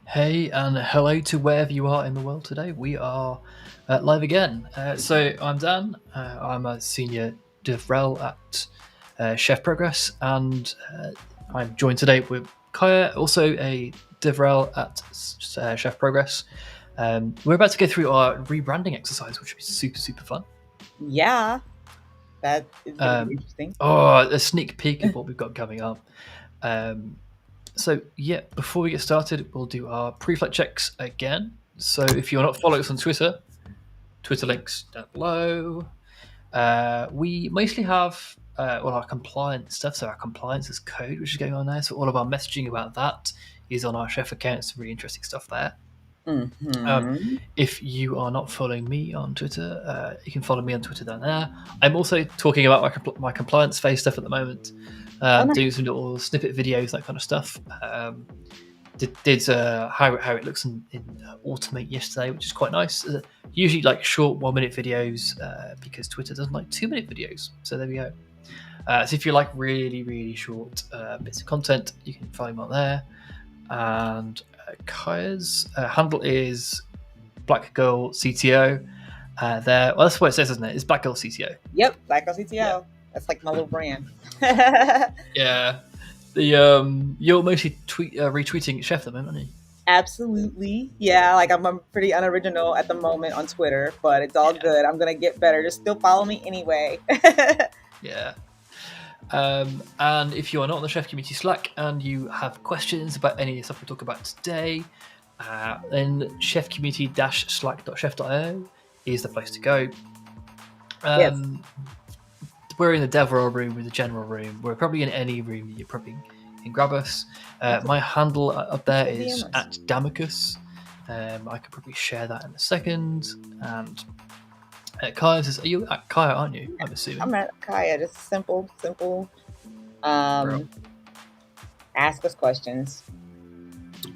Hey, and hello to wherever you are in the world today. We are live again. So I'm Dan. I'm a senior DevRel at Chef Progress, and I'm joined today with Kaya, also a DevRel at Chef Progress. We're about to go through our rebranding exercise, which will be super, super fun. Yeah, that is going to be Um, interesting. a sneak peek of what we've got coming up. Um, So yeah, before we get started, we'll do our pre-flight checks again. So if you're not following us on Twitter, Twitter links down below. We mostly have all our compliance stuff. So our compliance is code, which is going on there. So all of our messaging about that is on our chef account. Some really interesting stuff there. Um, Mm-hmm. if you are not following me on Twitter, you can follow me on Twitter down there. I'm also talking about my compliance phase stuff at the moment, Oh, nice. doing some little snippet videos, that kind of stuff. Did how it looks in Automate yesterday, which is quite nice. Usually like short 1 minute videos because Twitter doesn't like 2 minute videos. So there we go. So if you like really really short bits of content, you can find them on there. And Kaya's handle is Black Girl CTO. There, well, that's what it says, isn't it? It's Black Girl CTO. Yep, Black Girl Yeah, CTO. That's like my little brand. yeah. The you're mostly retweeting Chef at the moment, aren't you? Absolutely. Yeah, like I'm pretty unoriginal at the moment on Twitter, but it's all Yeah, good. I'm going to get better. Just still follow me anyway. yeah. And if you are not on the Chef Community Slack and you have questions about any of the stuff we talk about today, then chefcommunity-slack.chef.io is the place to go. Yes. Um, we're in the DevRel room, we're the general room. We're probably in any room that you probably can grab us. My Absolutely. handle up there Official is DMers. at Damicus. I could probably share that in a second. And Kaya says, "Are you at Kaya? Aren't you? I'm I'm assuming." at Kaya. Just simple. Bro. Um, Ask us questions.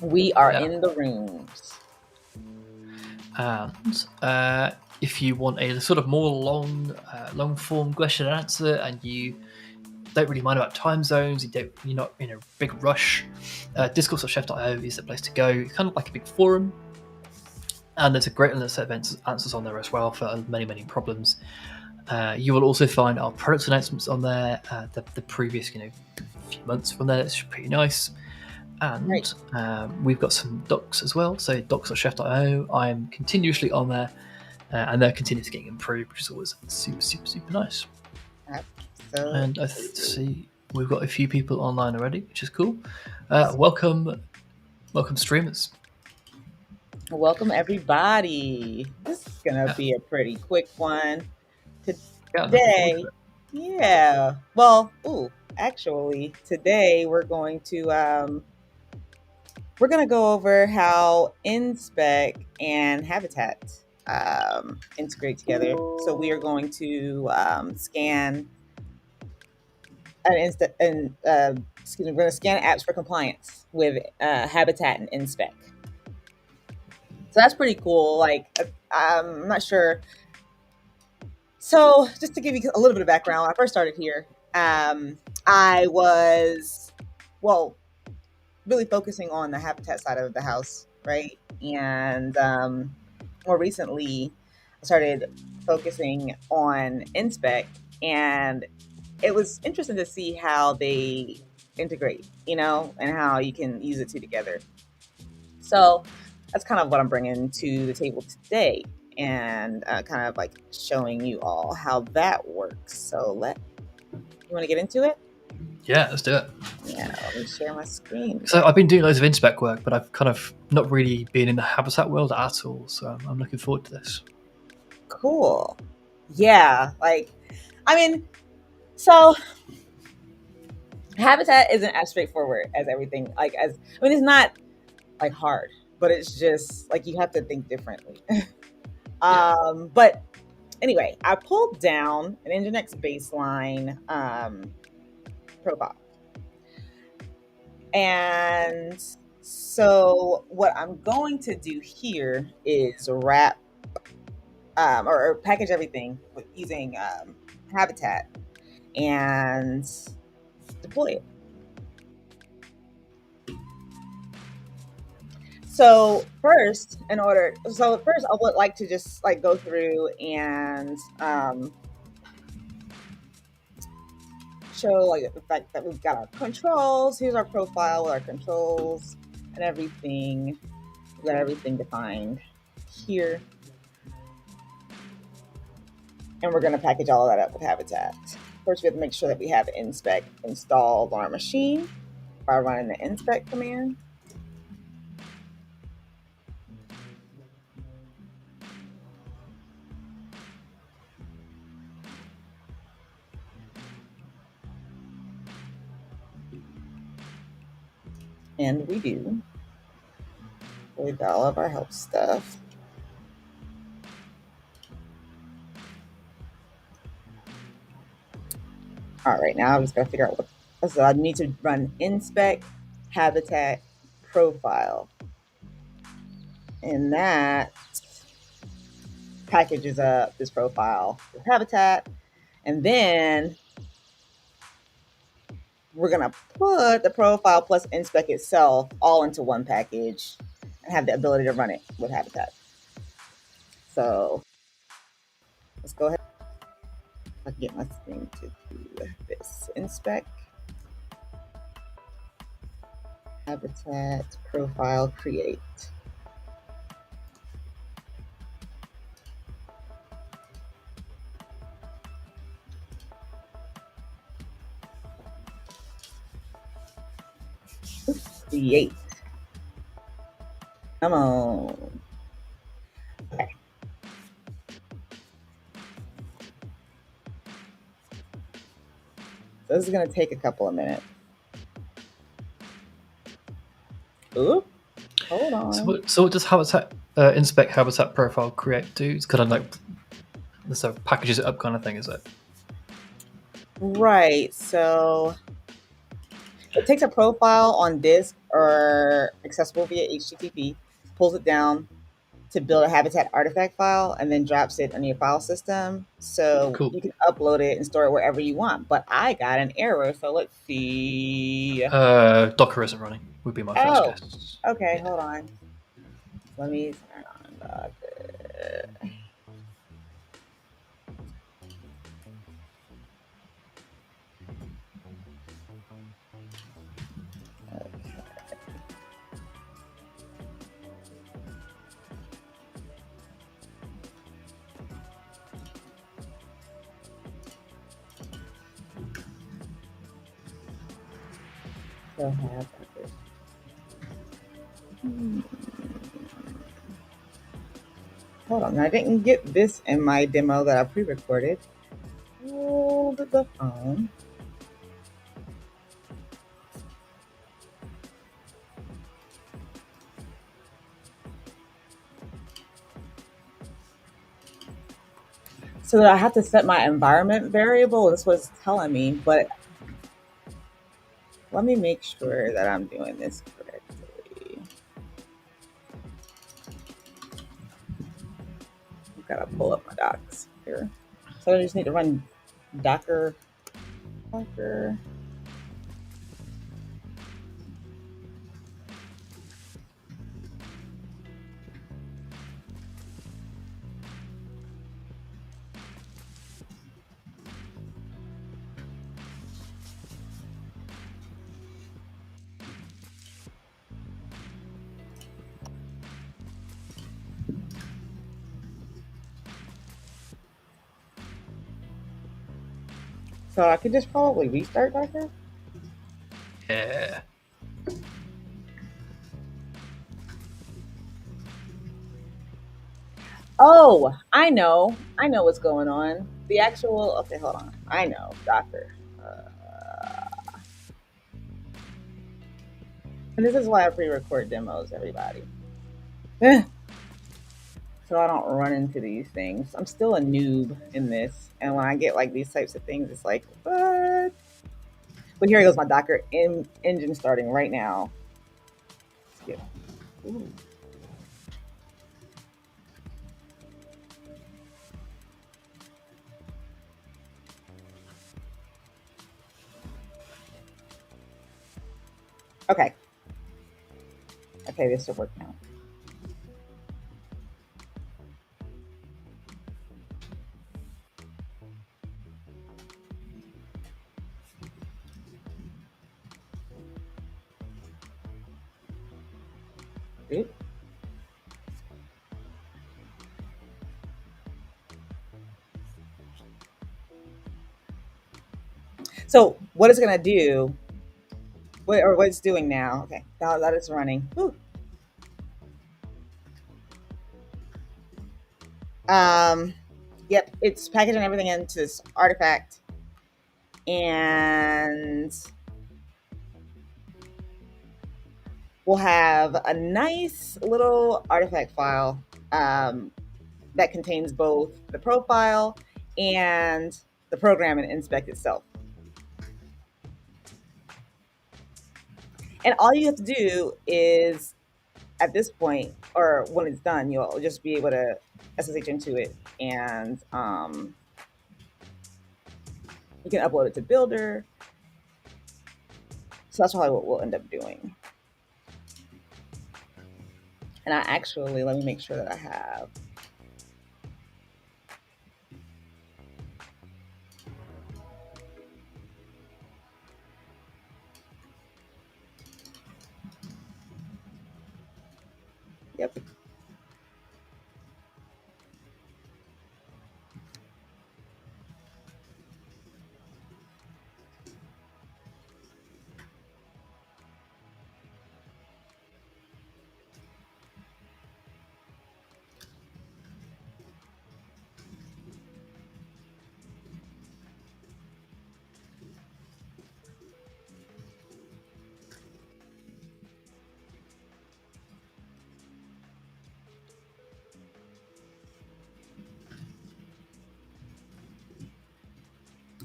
We are Yeah. in the rooms. And if you want a sort of more long form question and answer, and you don't really mind about time zones, you're not in a big rush, discourse.chef.io is the place to go. It's kind of like a big forum, and there's a great set of answers on there as well for many problems. You will also find our product announcements on there, the previous few months from there. It's pretty nice. Right. And we've got some docs as well. So docs.chef.io. I'm continuously on there, and they're continuously getting improved, which is always super nice. And I Absolutely. see we've got a few people online already, which is cool. Welcome streamers. Welcome, everybody. This is going to Yeah, be a pretty quick one yeah, I'm looking forward to today. Yeah. Well, actually, today we're going to go over how InSpec and Habitat integrate together. So we are going to scan we're going to scan apps for compliance with Habitat and InSpec. So that's pretty cool. I'm not sure. So, just to give you a little bit of background, when I first started here, I was, well, really focusing on the habitat side of the house, right? And more recently, I started focusing on InSpec, and it was interesting to see how they integrate, and how you can use the two together. So that's kind of what I'm bringing to the table today, and kind of like showing you all how that works. So you want to get into it? it. Yeah, let's do it. Yeah, let me share my screen. So I've been doing loads of inspec work, but I've kind of not really been in the habitat world at all. So I'm looking forward to this. Cool. Yeah, I mean, so habitat isn't as straightforward as everything. It's not like hard, but it's just like you have to think differently. Yeah. But anyway, I pulled down an Nginx baseline profile. And so what I'm going to do here is wrap or package everything with using Habitat and deploy it. So first, I would like to just like go through and show like the fact that we've got our controls. Here's our profile with our controls and everything. We've got everything defined here. And we're going to package all of that up with Habitat. First, we have to make sure that we have InSpec installed on our machine by running the InSpec command. And we do. We've got all of our help stuff. All right, now I'm just gonna figure out what, so I need to run InSpec Habitat profile. And that packages up this profile with Habitat. And then we're gonna put the profile plus InSpec itself all into one package and have the ability to run it with Habitat. So let's go ahead. I can get my thing to do this. InSpec Habitat profile create. Create. Come on. Okay. So this is going to take a couple of minutes. Ooh, hold on. So what does Habitat InSpec Habitat profile create do? It's kind of like so packages it up kind of thing, is it? Right. So it takes a profile on disk or accessible via HTTP, pulls it down to build a Habitat artifact file, and then drops it on your file system. So Cool. you can upload it and store it wherever you want. But I got an error, so let's see. Docker isn't running. Would be my first guess. Okay, Yeah. hold on. Let me turn on Docker. So have Docker. Hold on, I didn't get this in my demo that I pre-recorded. Hold the phone. So I have to set my environment variable. That's what it's telling me, but let me make sure that I'm doing this correctly. I've got to pull up my docs here. So I just need to run Docker. So I could just probably restart Docker. Yeah. Oh, I know what's going on. The actual, okay, hold on. I know, Docker. And this is why I pre-record demos, everybody. So I don't run into these things. I'm still a noob in this. And when I get like these types of things, it's like, what? But here goes my Docker engine starting right now. Skip. Ooh. Okay. Okay, this should work now. Oop. So what it's gonna do, what it's doing now? Okay, now that it's running. Whew. Um, yep, it's packaging everything into this artifact, and we'll have a nice little artifact file that contains both the profile and the program and InSpec itself. And all you have to do is, at this point, or when it's done, you'll just be able to SSH into it, and you can upload it to Builder. So that's probably what we'll end up doing. And I actually, let me make sure that I have. Yep.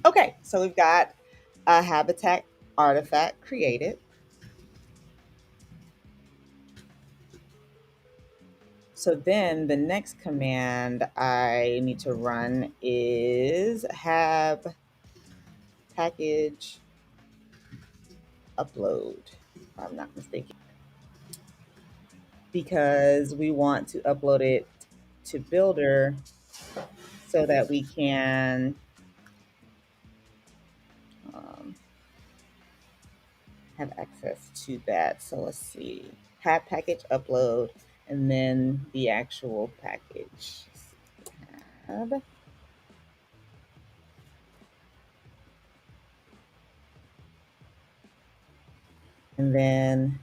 Okay, so we've got a habitat artifact created. So then the next command I need to run is have package upload, if I'm not mistaken, because we want to upload it to Builder so that we can have access to that. So let's see, have package upload, and then the actual package. Have. And then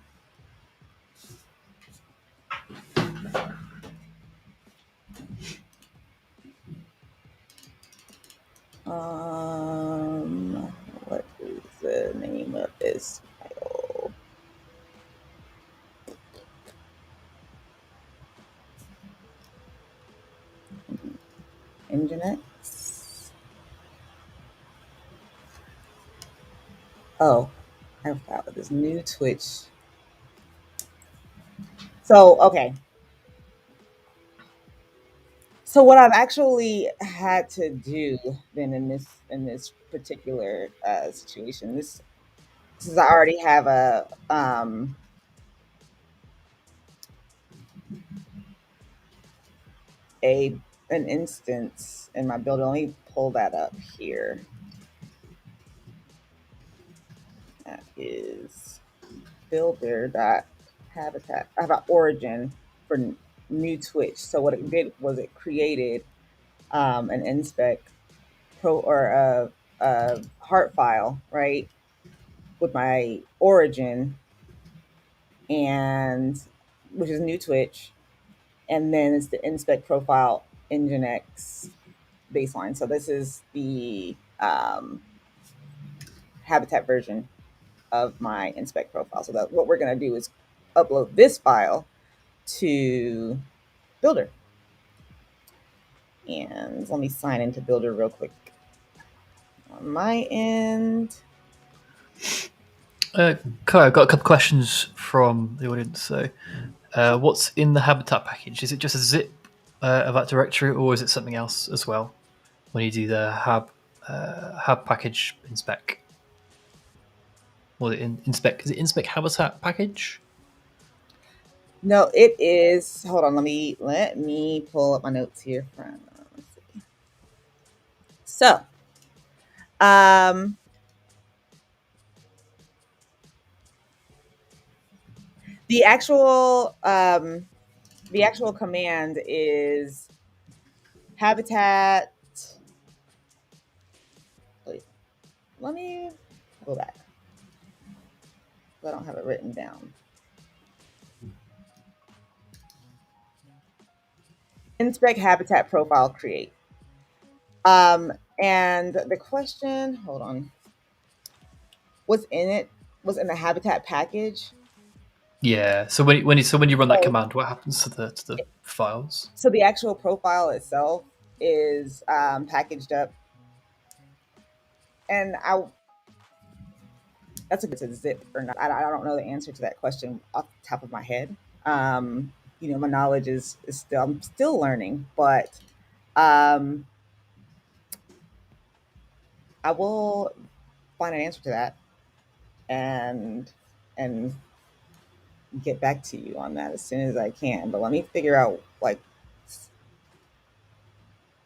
what is the name of this file? Nginx. Oh, I forgot this new Twitch. So okay. So what I've actually had to do then in this particular situation, this since I already have a an instance in my builder. Let me pull that up here. That is builder.habitat. I have an origin for new Twitch. So what it did was it created an InSpec pro or a heart file, right, with my origin, and which is new Twitch, and then it's the InSpec profile Nginx baseline. So this is the Habitat version of my InSpec profile. So that what we're going to do is upload this file to Builder. And let me sign into Builder real quick on my end. Kai, I've got a couple of questions from the audience. So, what's in the Habitat package? Is it just a zip of that directory, or is it something else as well when you do the hab package inspec? Or inspec? Is it InSpec Habitat package? No, it is. Hold on, let me pull up my notes here from. Let's see. So, The actual command is habitat. Wait, let me go back. I don't have it written down. InSpec Habitat profile create. And the question, hold on, what's in it? Was in the habitat package. Yeah. So when you run that Oh, command, what happens to the files? so the actual profile itself is packaged up, and that's a good to zip or not. I don't know the answer to that question off the top of my head. My knowledge is still, I'm still learning, but um, I will find an answer to that and and get back to you on that as soon as I can. But let me figure out like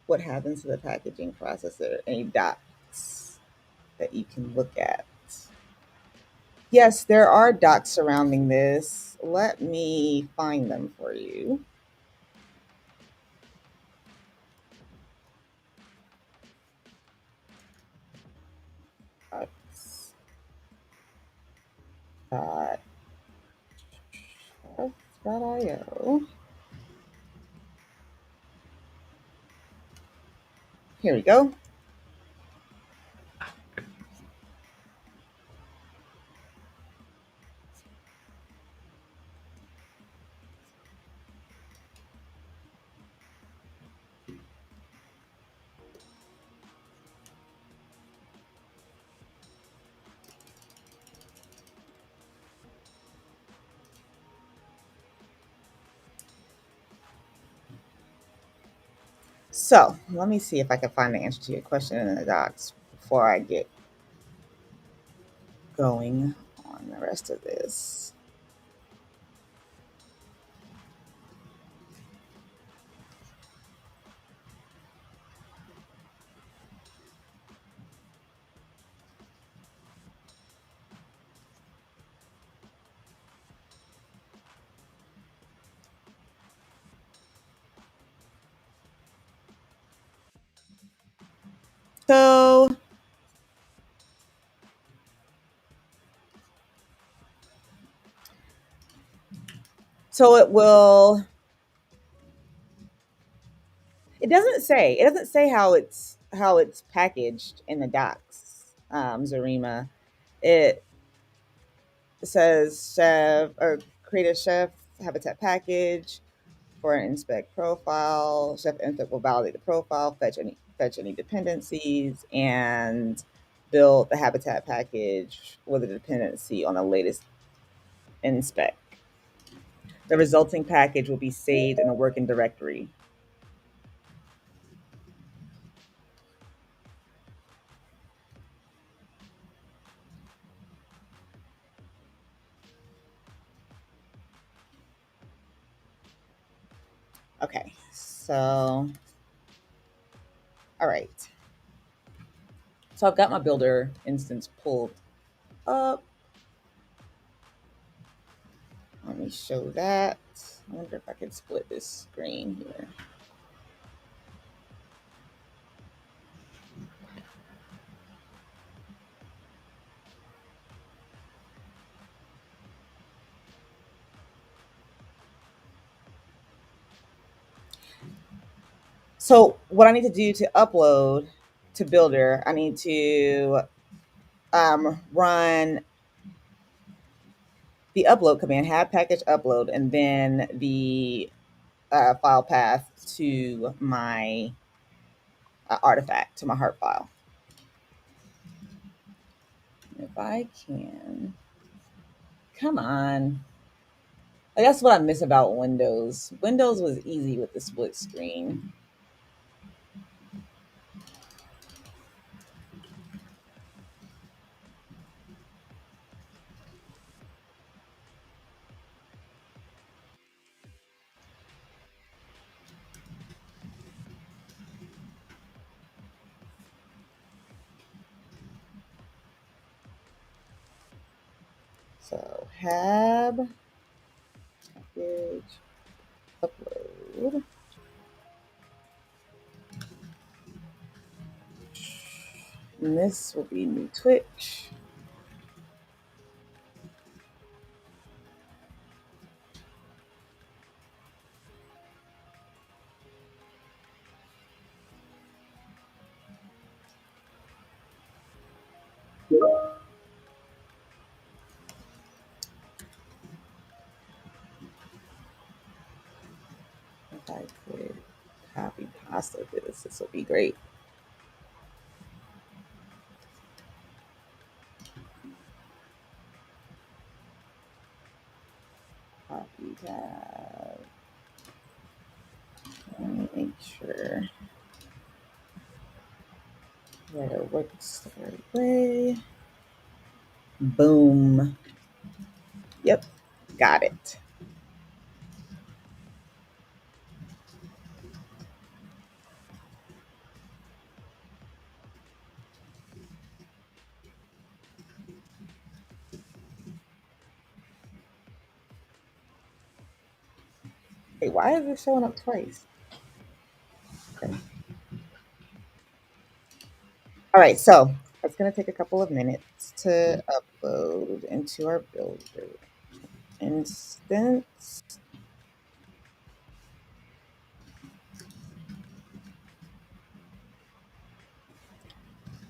what happens to the packaging process. Are there any docs that you can look at? Yes, there are docs surrounding this. Let me find them for you. Docs. Dot. .io. Here we go. So let me see if I can find the answer to your question in the docs before I get going on the rest of this. So it will. It doesn't say how it's packaged in the docs, Zarima. It says chef or create a chef habitat package for an inspect profile. Chef inspect will validate the profile, fetch any dependencies, and build the habitat package with a dependency on the latest inspect. The resulting package will be saved in a working directory. Okay, so all right. So I've got my builder instance pulled up. Let me show that. I wonder if I can split this screen here. So what I need to do to upload to Builder, I need to run the upload command, have package upload, and then the file path to my artifact, to my heart file. If I can, come on. Like, that's what I miss about Windows. Windows was easy with the split screen. So hab package, upload. And this will be new Twitch. If I could copy pasta this would be great. Copy tab. Let me make sure that it works the right way. Boom. Yep, got it. Hey, why is it showing up twice? Okay. All right, so it's going to take a couple of minutes to upload into our builder instance.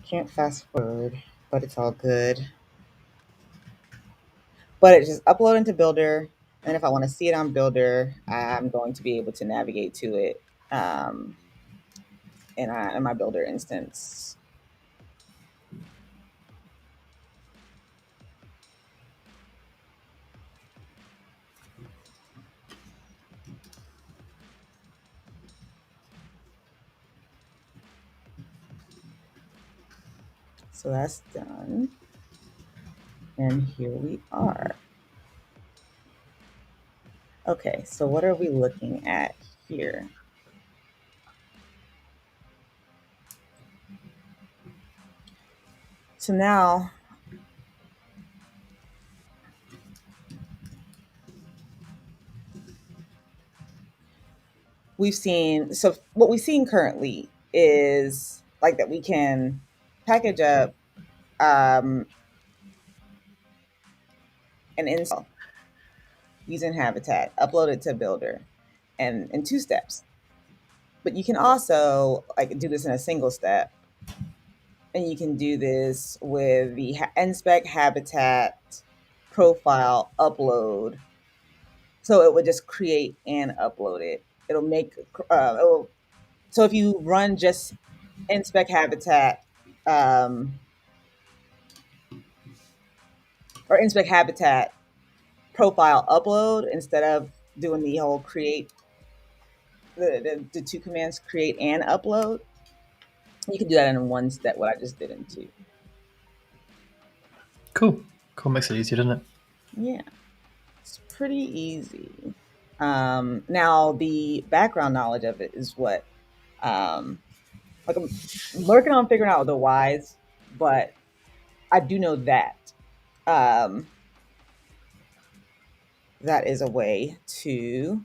Can't fast forward, but it's all good. But it just upload into builder, and if I want to see it on builder, I'm going to be able to navigate to it in my builder instance. So that's done. And here we are. Okay, so what are we looking at here? So now so what we've seen currently is like that we can package up an install using Habitat, upload it to Builder, and in 2 steps. But you can also like do this in a single step, and you can do this with the InSpec Habitat profile upload. So it would just create and upload it. It'll make so if you run just InSpec Habitat or InSpec Habitat profile upload instead of doing the whole create the 2 commands create and upload, you can do that in 1 step. What I just did in 2. Cool. Makes it easier, doesn't it? Yeah, it's pretty easy. Now the background knowledge of it is what like I'm working on figuring out the whys, but I do know that that is a way to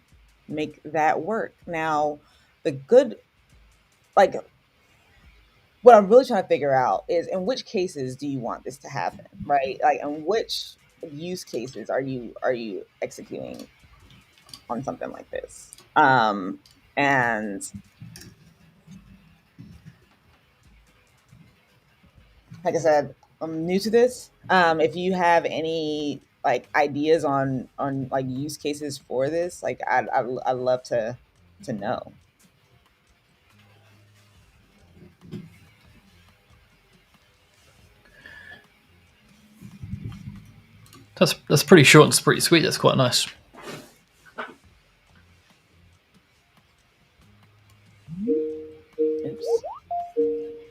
make that work. Now, the good, like, what I'm really trying to figure out is in which cases do you want this to happen, right? Like, in which use cases are you executing on something like this? And like I said, I'm new to this. If you have any like ideas on like use cases for this, like I'd love to know. That's pretty short and pretty sweet. That's quite nice. Oops.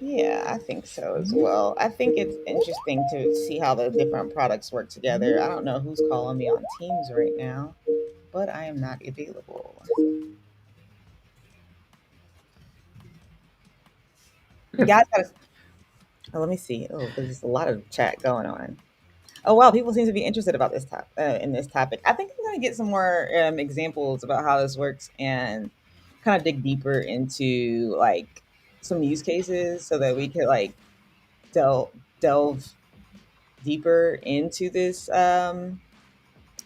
Yeah, I think so as well. I think it's interesting to see how the different products work together. I don't know who's calling me on Teams right now, but I am not available. You guys gotta, oh, let me see. Oh, there's a lot of chat going on. Oh wow, people seem to be interested about this in this topic. I think I'm gonna get some more examples about how this works and kind of dig deeper into like some use cases so that we could like delve deeper into this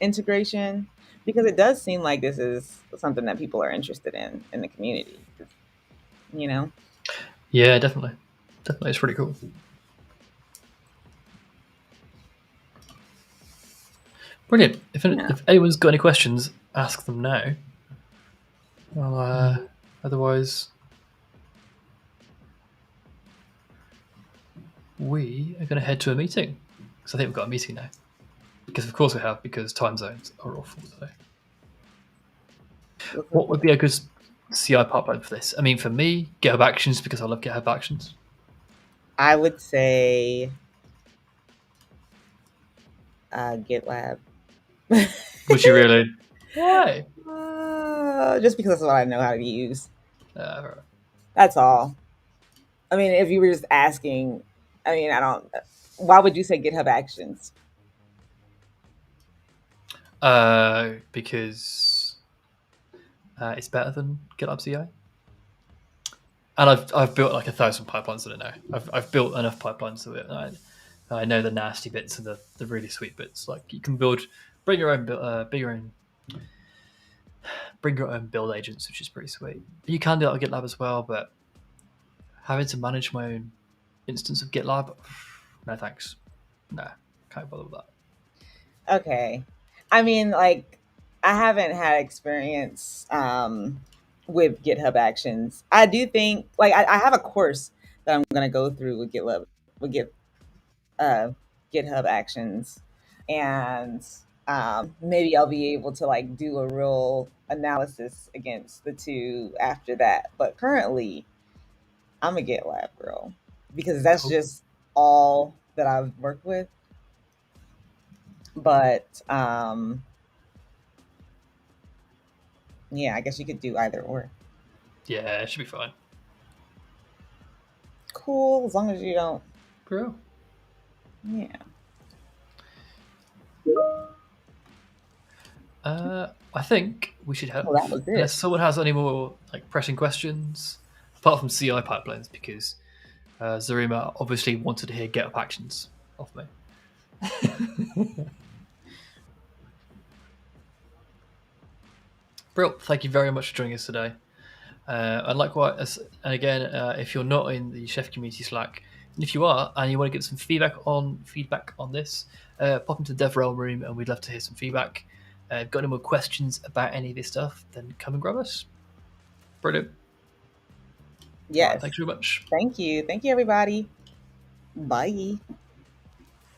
integration because it does seem like this is something that people are interested in the community. You know, Yeah, definitely. Definitely. It's pretty cool. Brilliant. yeah. If anyone's got any questions, ask them now. Well, otherwise, we are going to head to a meeting. Because I think we've got a meeting now. Because of course we have, because time zones are awful today. What would be a good CI pipeline for this? I mean, for me, GitHub Actions, because I love GitHub Actions. I would say GitLab. Would you really? Why? Just because that's what I know how to use. Right. That's all. I mean, if you were just asking, I mean, I don't. Why would you say GitHub Actions? Because it's better than GitHub CI. And I've built like 1,000 pipelines that I know. I've built enough pipelines to it. I know the nasty bits and the really sweet bits. Like you can bring your own bring your own build agents, which is pretty sweet. You can do that on GitLab as well, but having to manage my own instance of GitLab, no thanks. No, can't bother with that. Okay. I mean, like, I haven't had experience with GitHub Actions. I do think, like, I have a course that I'm going to go through with uh, GitHub Actions, and maybe I'll be able to like do a real analysis against the two after that. But currently, I'm a GitLab girl because that's Cool. just all that I've worked with. But yeah, I guess you could do either or. Yeah, it should be fine. Cool, as long as you don't. Bro. Yeah. I think we should have, Well, that was unless it. someone has any more like pressing questions, apart from CI pipelines, because Zarima obviously wanted to hear GitHub Actions off me. Brill, thank you very much for joining us today. And likewise, and again, if you're not in the Chef community Slack, and if you are, and you want to get some feedback on this, pop into the DevRel room, and we'd love to hear some feedback. If you've got any more questions about any of this stuff, then come and grab us. Brilliant. All right, Yes. thanks very much. Thank you. Thank you, everybody. Bye.